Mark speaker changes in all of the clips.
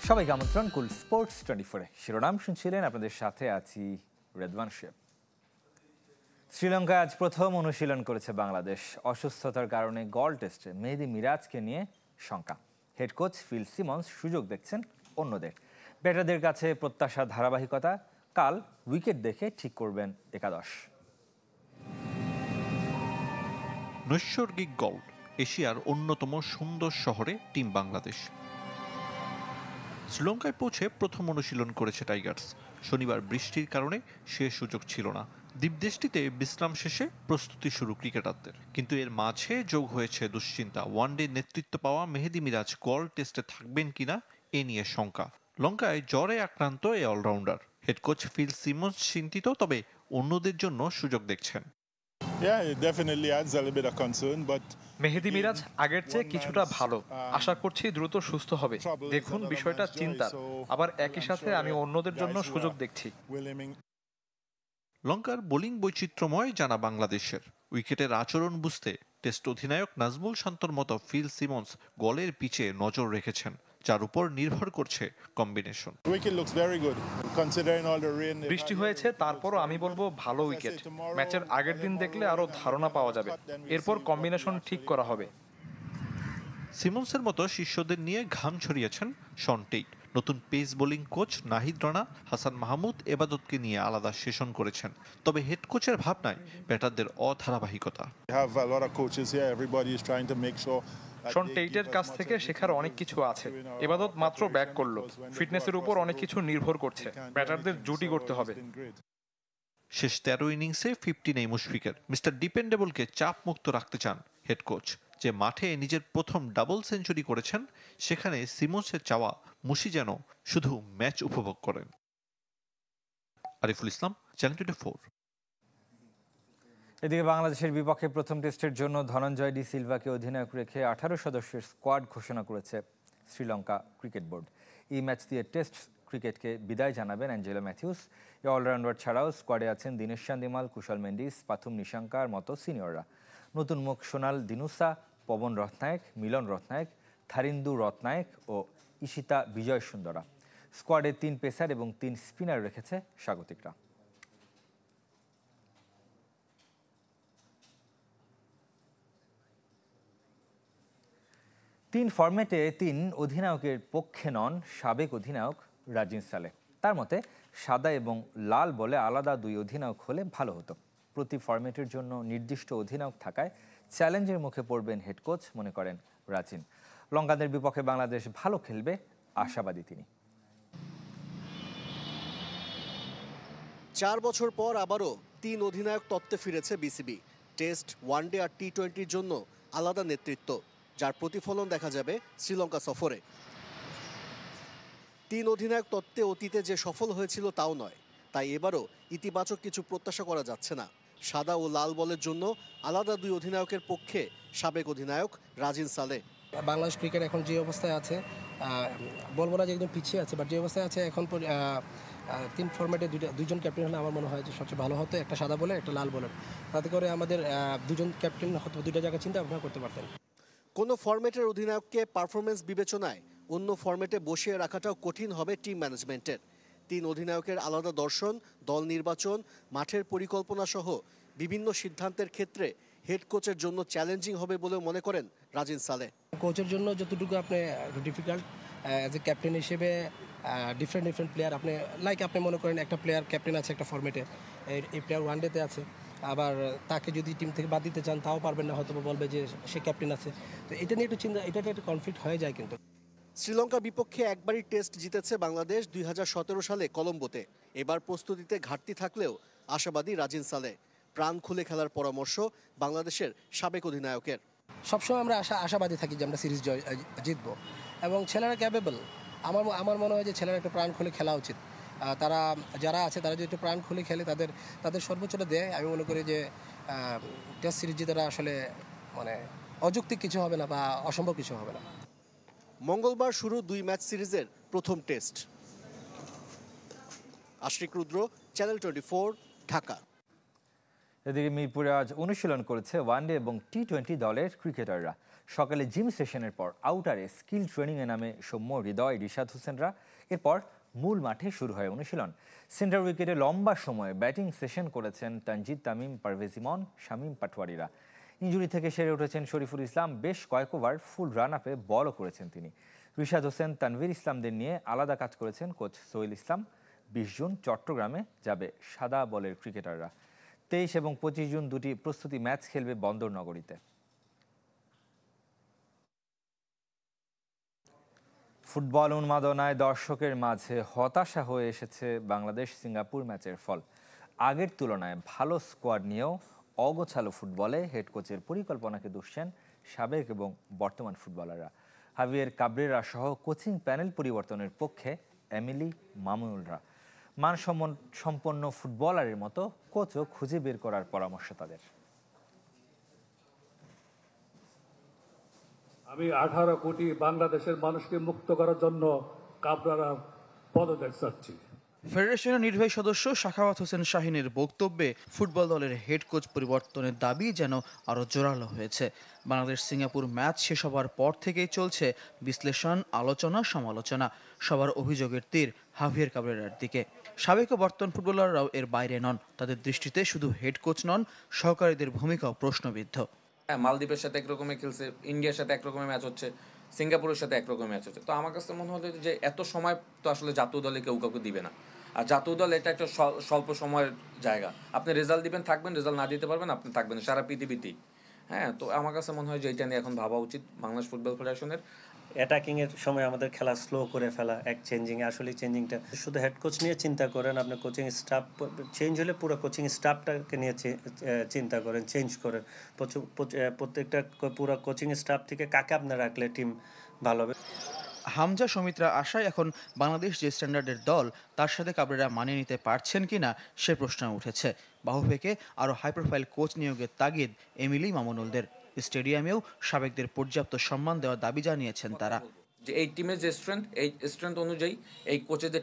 Speaker 1: সবাইকে আমন্ত্রণ কুল স্পোর্টস 24-এ। শিরোনাম শুনছিলেন, আপনাদের সাথে আছি রেদওয়ান শেব। শ্রীলঙ্কায় আজ প্রথম অনুশীলন করেছে বাংলাদেশ। অসুস্থতার কারণে গল টেস্টে মেহেদী মিরাজকে নিয়ে শঙ্কা। হেড কোচ ফিল সিমন্স সুযোগ দেখছেন অন্যদের। ব্যাটারদের কাছে প্রত্যাশার ধারাবাহিকতা, কাল উইকেট দেখে ঠিক করবেন একাদশ।
Speaker 2: নৈসর্গিক গল, এশিয়ার অন্যতম সুন্দর শহরে টিম বাংলাদেশ। শ্রীলঙ্কায় পৌঁছে প্রথম অনুশীলন করেছে টাইগার্স। শনিবার বৃষ্টির কারণে সে সুযোগ ছিল না। দ্বীপদেশটিতে বিশ্রাম শেষে প্রস্তুতি শুরু ক্রিকেটারদের, কিন্তু এর মাঝে যোগ হয়েছে দুশ্চিন্তা। ওয়ানডে নেতৃত্ব পাওয়া মেহেদী মিরাজ গল টেস্টে থাকবেন কিনা এ নিয়ে শঙ্কা। লঙ্কায় জ্বরে আক্রান্ত এই allrounder. Head coach Phil Simmons চিন্তিত, তবে অন্যদের জন্য সুযোগ দেখছেন।
Speaker 3: মেহেদী মিরাজ আগের চেয়ে কিছুটা ভালো, আশা করছি দ্রুত সুস্থ হবে। দেখুন, বিষয়টা চিন্তার, আবার একই সাথে আমি অন্যদের জন্য সুযোগ দেখছি।
Speaker 2: লঙ্কার বোলিং বৈচিত্র্যময় জানা বাংলাদেশের। উইকেটের আচরণ বুঝতে টেস্ট অধিনায়ক নাজমুল শান্তর মতো ফিল সিমন্স গলের পিচে নজর রেখেছেন, যার উপর নির্ভর করছে কম্বিনেশন।
Speaker 3: বৃষ্টি হয়েছে, তারপরও আমি বলবো ভালো উইকেট। ম্যাচের আগের দিন দেখলে আরো ধারণা পাওয়া যাবে, এরপর কম্বিনেশন ঠিক করা হবে।
Speaker 2: সিমন্সের মতো শিষ্যদের নিয়ে ঘাম ছড়িয়েছেন শন টেইট। নতুন pace bowling coach Nahid Rana Hasan Mahmud এবাদতকে নিয়ে আলাদা সেশন করেছেন। তবে হেড কোচের ভাবনায় ব্যাটারদের অধারাবাহিকতা।
Speaker 3: শন টেইটের কাছ থেকে শেখার অনেক কিছু আছে। এবাদত মাত্র ব্যাক করলো, ফিটনেসের উপর অনেক কিছু নির্ভর করছে। ব্যাটারদের জুটি করতে হবে।
Speaker 2: শেষ 13 ইনিংসে 50 নেই মুশফিকের। মিস্টার ডিপেন্ডেবলকে চাপ মুক্ত রাখতে চান হেড কোচ। যে মাঠে নিজের প্রথম ডাবল সেঞ্চুরি করেছেন, সেখানে সিমন্সের চাওয়া মুশি যেন শুধু ম্যাচ উপভোগ করেন। আরিফুল ইসলাম, চ্যানেল 24।
Speaker 1: এদিকে বাংলাদেশের বিপক্ষে প্রথম টেস্টের জন্য ধনঞ্জয় ডি সিলভাকে অধিনায়ক রেখে 18 সদস্যের স্কোয়াড ঘোষণা করেছে শ্রীলঙ্কা ক্রিকেট বোর্ড। এই ম্যাচ দিয়ে টেস্ট ক্রিকেটকে বিদায় জানাবেন অ্যাঞ্জেলো ম্যাথিউস। এই অলরাউন্ডার ছাড়াও স্কোয়াডে আছেন দীনেশ চান্দিমাল, কুশল মেন্ডিস, পাথুম নিশাঙ্কার মতো সিনিয়ররা। নতুন মুখ সোনাল দিনুসা, পবন রত্নায়ক, মিলন রত্নায়ক, থারিন্দু রত্নায়ক ও ইশিতা বিজয় সুন্দরা। স্কোয়াডে 3 পেসার এবং 3 স্পিনার রেখেছে স্বাগতিকরা। তিন ফরম্যাটে 3 অধিনায়কের পক্ষে নন সাবেক অধিনায়ক রাজিন সালে। তার মতে সাদা এবং লাল বলে আলাদা 2 অধিনায়ক হলে ভালো হতো। প্রতি ফরম্যাটের জন্য নির্দিষ্ট অধিনায়ক থাকায় চ্যালেঞ্জের মুখে পড়বেন হেড কোচ, মনে করেন রাজিন। লঙ্কানদের বিপক্ষে বাংলাদেশ ভালো খেলবে, আশাবাদী তিনি।
Speaker 4: 4 বছর পর আবারও 3 অধিনায়ক তত্ত্বে ফিরেছে বিসিবি। টেস্ট, ওয়ানডে আর টি-20-র জন্য আলাদা নেতৃত্ব, যার প্রতিফলন দেখা যাবে শ্রীলঙ্কা সফরে। 3 অধিনায়ক তত্ত্বে অতীতে যে সফল হয়েছিল তাও নয়, তাই এবারও ইতিবাচক কিছু প্রত্যাশা করা যাচ্ছে না। সাদা ও লাল বলের জন্য আলাদা 2 অধিনায়কের পক্ষে সাবেক অধিনায়ক রাজিন সালে।
Speaker 5: বাংলাদেশ ক্রিকেট এখন যে অবস্থায় আছে, বলবো না যে একদম পিছিয়ে আছে, বাট যে অবস্থায় আছে এখন 3 ফরম্যাটে 2জন ক্যাপ্টেন হলে আমার মনে হয় যে সবচেয়ে ভালো হতো, একটা সাদা বলে একটা লাল বলার। তাতে করে আমাদের 2জন ক্যাপ্টেন হয়তো 2টা জায়গায় চিন্তা ভাবনা করতে পারতেন।
Speaker 4: কোনো ফরম্যাটের অধিনায়ককে পারফরমেন্স বিবেচনায় অন্য ফরম্যাটে বসিয়ে রাখাটাও কঠিন হবে টিম ম্যানেজমেন্টের। 3 অধিনায়কের আলাদা দর্শন, দল নির্বাচন, মাঠের পরিকল্পনা সহ বিভিন্ন সিদ্ধান্তের ক্ষেত্রে হেড কোচের জন্য চ্যালেঞ্জিং হবে বলে মনে করেন রাজিন সালে।
Speaker 5: কোচের জন্য যতটুকু আপনি ডিফিকাল্ট, অ্যাজ এ ক্যাপ্টেন হিসেবে ডিফারেন্ট প্লেয়ার আপনি মনে করেন একটা প্লেয়ার ক্যাপ্টেন আছে একটা ফরম্যাটে, এই প্লেয়ার ওয়ানডেতে আছে, আবার তাকে যদি টিম থেকে বাদ দিতে চান তাও পারবেন না, হয়তো বলবে যে সে ক্যাপ্টেন আছে। তো এটা নিয়ে একটু চিন্তা, এটা একটা কনফ্লিক্ট হয়ে যায়। কিন্তু
Speaker 4: শ্রীলঙ্কার বিপক্ষে একবারই টেস্ট জিতেছে বাংলাদেশ 2017 সালে কলম্বোতে। এবার প্রস্তুতিতে ঘাটতি থাকলেও আশাবাদী রাজিন সালে। প্রাণ খুলে খেলার পরামর্শ বাংলাদেশের সাবেক অধিনায়কের।
Speaker 5: সবসময় আমরা আশাবাদী থাকি যে আমরা সিরিজ জিতবো, এবং ছেলেরা ক্যাপেবল। আমার মনে হয় যে ছেলেরা একটু প্রাণ খুলে খেলা উচিত। তারা যারা আছে তারা যদি একটু প্রাণ খুলে খেলে, তাদের সর্বোচ্চটা দেয়, আমি মনে করি যে টেস্ট সিরিজ জিতাটা আসলে অযৌক্তিক কিছু হবে না বা অসম্ভব কিছু হবে না।
Speaker 4: মঙ্গলবার শুরু 2 ম্যাচ সিরিজের প্রথম টেস্ট। আশরিক রুদ্র, চ্যানেল 24, ঢাকা।
Speaker 1: এদিকে মিরপুরে আজ অনুশীলন করেছে ওয়ানডে এবং টি-20 দলের ক্রিকেটাররা। সকালে জিম সেশনের পর আউটারে স্কিল ট্রেনিংয়ে নামে সৌম্য, হৃদয়, রিশাদ হোসেনরা। এরপর মূল মাঠে শুরু হয় অনুশীলন। সেন্টার উইকেটে লম্বা সময় ব্যাটিং সেশন করেছেন তানজিদ তামিম, পারভেজ ইমন, শামীম পাটোয়ারিরা। ইনজুরি থেকে সেরে উঠেছেন শরীফুল ইসলাম। বেশ কয়েক ওভার ফুল রান আপে বলও করেছেন তিনি। রিশাদ হোসেন, তানভীর ইসলামদের নিয়ে আলাদা কাজ করেছেন কোচ সোহেল ইসলাম। 20 জুন চট্টগ্রামে যাবে সাদা বলের ক্রিকেটাররা। 23 এবং 25 জুন দুটি প্রস্তুতি ম্যাচ খেলবে বন্দর নগরীতে। ফুটবল উন্মাদনায় দর্শকের মাঝে হতাশা হয়ে এসেছে বাংলাদেশ সিঙ্গাপুর ম্যাচের ফল। আগের তুলনায় ভালো স্কোয়াড নিয়েও অগোছালো ফুটবলে হেড কোচের পরিকল্পনাকে দুষছেন সাবেক এবং বর্তমান ফুটবলাররা। হাভিয়ের কাবরেরা সহ কোচিং প্যানেল পরিবর্তনের পক্ষে এমিলি, মামুনুলরা। মানসম্পন্ন ফুটবলারের মতো কোচও খুঁজে বের করার পরামর্শ তাদের।
Speaker 6: আমি 18 কোটি বাংলাদেশের মানুষকে মুক্ত করার জন্য কাবরারা পদত্যাগ চাচ্ছি।
Speaker 7: ফেডারেশনের নির্বাহী সদস্য সাখাওয়াত হোসেন শাহিনের বক্তব্যে ফুটবল দলের হেড কোচ পরিবর্তনের দাবি যেন আরও জোরালো হয়েছে। বাংলাদেশ সিঙ্গাপুর ম্যাচ শেষ হওয়ার পর থেকেই চলছে বিশ্লেষণ, আলোচনা, সমালোচনা। সবার অভিযোগের তীর হাভিয়ের কাবরেরার দিকে। সাবেক ও বর্তমান ফুটবলাররাও এর বাইরে নন। তাদের দৃষ্টিতে শুধু হেড কোচ নন, সহকারীদের ভূমিকাও প্রশ্নবিদ্ধ।
Speaker 8: মালদ্বীপের সাথে একরকমের খেলছে, ইন্ডিয়ার সাথে একরকমের ম্যাচ হচ্ছে, সিঙ্গাপুরের সাথে একরকমের ম্যাচ হচ্ছে। তো আমার কাছে মনে হলো যে এত সময় তো আসলে জাতীয় দলে কেউ কাউকে দিবে না। আর জাতীয় দল এটা একটা স্বল্প সময়ের জায়গা। আপনি রেজাল্ট দিবেন, থাকবেন, রেজাল্ট না দিতে পারবেন, আপনি থাকবেন সারা পৃথিবীতেই। হ্যাঁ, তো আমার কাছে মনে হয় যে এটা নিয়ে এখন ভাবা উচিত বাংলাদেশ ফুটবল ফেডারেশনের।
Speaker 9: অ্যাটাকিং এর সময় আমাদের খেলা স্লো করে ফেলা, এক চেঞ্জিং আসলে চেঞ্জিংটা শুধু হেড কোচ নিয়ে চিন্তা করেন, আপনি কোচিং স্টাফ চেঞ্জ হলে পুরো কোচিং স্টাফটাকে নিয়ে চিন্তা করেন, চেঞ্জ করেন। প্রত্যেকটা পুরো কোচিং স্টাফ থেকে কাকে আপনার রাখলে টিম ভালো হবে।
Speaker 7: হামজা, সমিত্রা আশায় এখন বাংলাদেশ যে স্ট্যান্ডার্ডের দল তার সাথে কাবরেরা মানিয়ে নিতে পারছেন কিনা সে প্রশ্ন উঠেছে। বাহুফেকে আরও হাই প্রোফাইল কোচ নিয়োগের তাগিদ এমিলি, মামুনুলদের। স্টেডিয়ামেও সাবেকদের পর্যাপ্ত সম্মান দেওয়ার দাবি জানিয়েছেন তারা।
Speaker 8: যে এই টিমের যে এই স্ট্রেংথ অনুযায়ী এই কোচের যে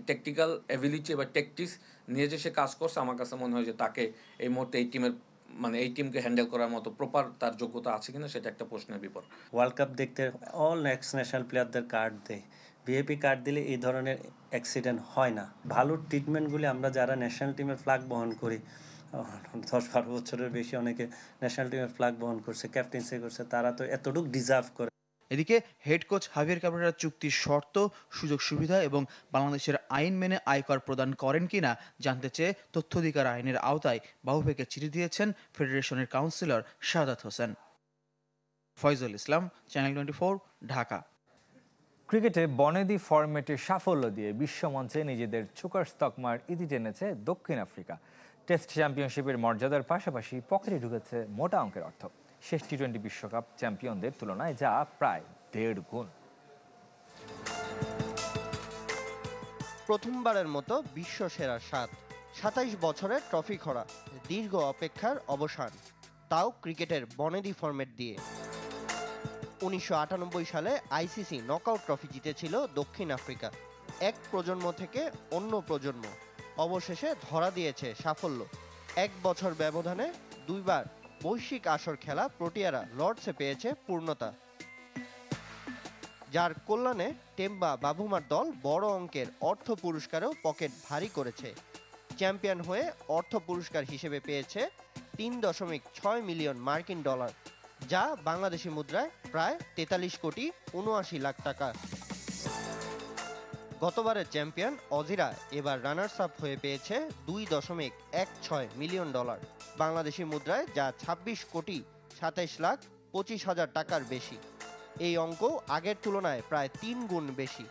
Speaker 8: টেকনিক্যাল অ্যাবিলিটি বা ট্যাকটিক্স নিয়ে যে সে কাজ করছে, আমার কাছে মনে হয় যে তাকে এই মুহূর্তে এই টিমকে হ্যান্ডেল করার মতো প্রপার তার যোগ্যতা আছে কিনা সেটা একটা প্রশ্নের বিপর।
Speaker 9: ওয়ার্ল্ড কাপ দেখতে অল এক্স ন্যাশনাল প্লেয়ারদের কার্ড দেয়। ভিআইপি কার্ড দিলে এই ধরনের অ্যাক্সিডেন্ট হয় না। ভালো ট্রিটমেন্টগুলি আমরা যারা ন্যাশনাল টিমের ফ্ল্যাগ বহন করি, 10-12 বছরের বেশি অনেকে ন্যাশনাল টিমের ফ্ল্যাগ বহন করছে, ক্যাপ্টেন্সি করছে, তারা তো এতটুকু ডিজার্ভ করে।
Speaker 7: এদিকে হেড কোচ হাভিয়ের কাবরেরার চুক্তির শর্ত, সুযোগ সুবিধা এবং বাংলাদেশের আইন মেনে আয়কর প্রদান করেন কিনা জানতে চেয়ে তথ্য অধিকার আইনের আওতায় বাহুফেকে চিঠি দিয়েছেন ফেডারেশনের কাউন্সিলর শাহাদাত হোসেন। ফয়জুল ইসলাম, চ্যানেল 24, ঢাকা।
Speaker 1: ক্রিকেটে বনেদি ফরম্যাটে সাফল্য দিয়ে বিশ্বমঞ্চে নিজেদের সুপার তকমার ইতি টেনেছে দক্ষিণ আফ্রিকা। টেস্ট চ্যাম্পিয়নশিপের মর্যাদার পাশাপাশি পকেটে ঢুকেছে মোটা অঙ্কের অর্থ। শেষ টি-20 বিশ্বকাপ চ্যাম্পিয়নদের তুলনায় যা প্রায় 1.5 গুণ।
Speaker 10: প্রথমবারের মতো বিশ্ব সেরার স্বাদ, 27 বছরের ট্রফি খরা, দীর্ঘ অপেক্ষার অবসান, তাও ক্রিকেটের বনেদি ফরম্যাট দিয়ে। 1998 সালে আইসিসি নকআউট ট্রফি জিতেছিল দক্ষিণ আফ্রিকা। এক প্রজন্ম থেকে অন্য প্রজন্ম অবশেষে ধরা দিয়েছে সাফল্য। 1 বছর ব্যবধানে 2 বার বৈশ্বিক আসর খেলা প্রোটিয়ারা লর্ডসে পেয়েছে পূর্ণতা, যার কল্যাণে টেম্বা বাভুমার দল বড় অঙ্কের অর্থ পুরস্কারেও পকেট ভারী করেছে। চ্যাম্পিয়ন হয়ে অর্থ পুরস্কার হিসেবে পেয়েছে 3.6 মিলিয়ন মার্কিন ডলার, যা বাংলাদেশি মুদ্রায় প্রায় 43 কোটি 79 লাখ টাকা। গতবারের চ্যাম্পিয়ন অজিরা এবার রানার্স আপ হয়ে পেয়েছে 2.16 মিলিয়ন ডলার, বাংলাদেশি মুদ্রায় যা 26 কোটি 27 লাখ 25 হাজার টাকার বেশি। এই অঙ্ক আগের তুলনায় প্রায় 3 গুণ বেশি।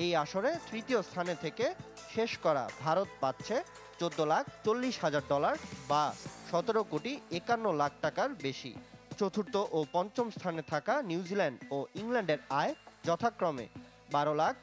Speaker 10: এই আসরে তৃতীয় স্থানে থেকে শেষ করা ভারত পাচ্ছে 14 লাখ 40 হাজার ডলার বা 17 কোটি 51 লাখ টাকার বেশি। চতুর্থ ও পঞ্চম স্থানে থাকা নিউজিল্যান্ড ও ইংল্যান্ডের আয় যথাক্রমে 12 লাখ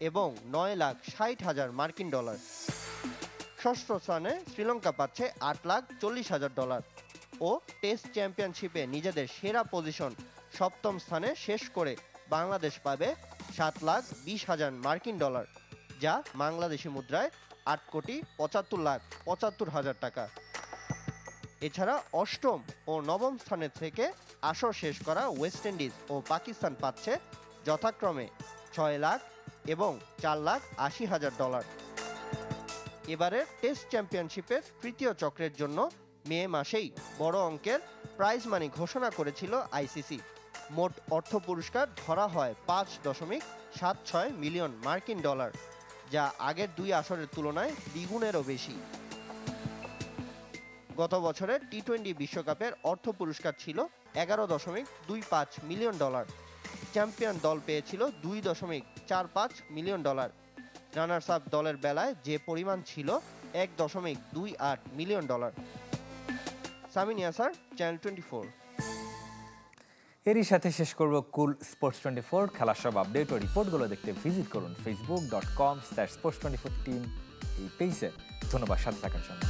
Speaker 10: এবং 9 লাখ 60 হাজার মার্কিন ডলার। ষষ্ঠ স্থানে শ্রীলঙ্কা পাচ্ছে 8 লাখ 40 হাজার ডলার ও টেস্ট চ্যাম্পিয়নশিপে নিজেদের সেরা পজিশন সপ্তম স্থানে শেষ করে বাংলাদেশ পাবে 7 লাখ 20 হাজার মার্কিন ডলার, যা বাংলাদেশি মুদ্রায় 8 কোটি 75 লাখ 75 হাজার টাকা। এছাড়া অষ্টম ও নবম স্থানে থেকে আসর শেষ করা ওয়েস্ট ইন্ডিজ ও পাকিস্তান পাচ্ছে যথাক্রমে 6 লাখ এবং $4,80,000। এবারের টেস্ট চ্যাম্পিয়নশিপের তৃতীয় চক্রের জন্য মে মাসেই বড় অঙ্কের প্রাইজ মানি ঘোষণা করেছিল আইসিসি। মোট অর্থ পুরস্কার ধরা হয় $5.76 মিলিয়ন মার্কিন ডলার, যা আগের 2 আসরের তুলনায় দ্বিগুণেরও বেশি। গত বছরের টি-20 বিশ্বকাপের অর্থ পুরস্কার ছিল $11.25 মিলিয়ন। চ্যাম্পিয়ন দল পেয়েছিল $2.45 মিলিয়ন। রানার্স আপ দলের বেলায় যে পরিমাণ ছিল $1.28 মিলিয়ন। সামিন ইয়াসার, চ্যানেল 24।
Speaker 1: এরই সাথে শেষ করব কুল স্পোর্টস 24। খেলার সব আপডেট ও রিপোর্টগুলো দেখতে ভিজিট করুন facebook.com/sports24 টিম এই পেজে। ধন্যবাদ সাথে থাকার জন্য।